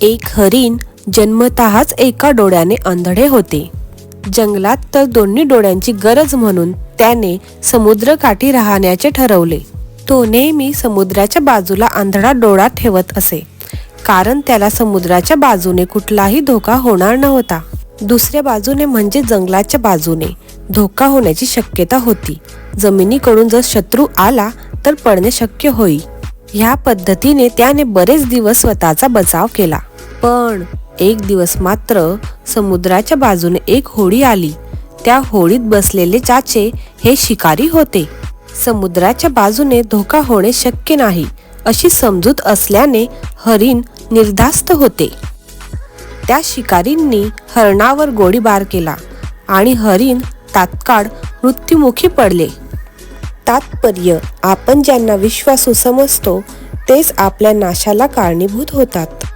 एक हरिण जन्मतःच एका डोळ्याने आंधळे होते. जंगलात तर दोन्ही डोळ्यांची गरज म्हणून त्याने समुद्रकाठी राहण्याचे ठरवले. तो नेहमी समुद्राच्या बाजूला आंधळा डोळा ठेवत असे, कारण त्याला समुद्राच्या बाजूने कुठलाही धोका होणार नव्हता. दुसऱ्या बाजूने म्हणजे जंगलाच्या बाजूने धोका होण्याची शक्यता होती. जमिनीकडून जर शत्रू आला तर पडणे शक्य होईल. ह्या पद्धतीने त्याने बरेच दिवस स्वतःचा बचाव केला. पण एक दिवस मात्र समुद्राच्या बाजूने एक होडी आली. त्या होडीत बसलेले चाचे हे शिकारी होते. समुद्राच्या बाजूने धोका होणे शक्य नाही अशी समजूत असल्याने हरिण निर्धास्त होते. त्या शिकारींनी हरणावर गोळीबार केला आणि हरिण तात्काळ मृत्युमुखी पडले. तात्पर्य, आपण ज्यांना विश्वासू समजतो तेच आपल्या नाशाला कारणीभूत होतात.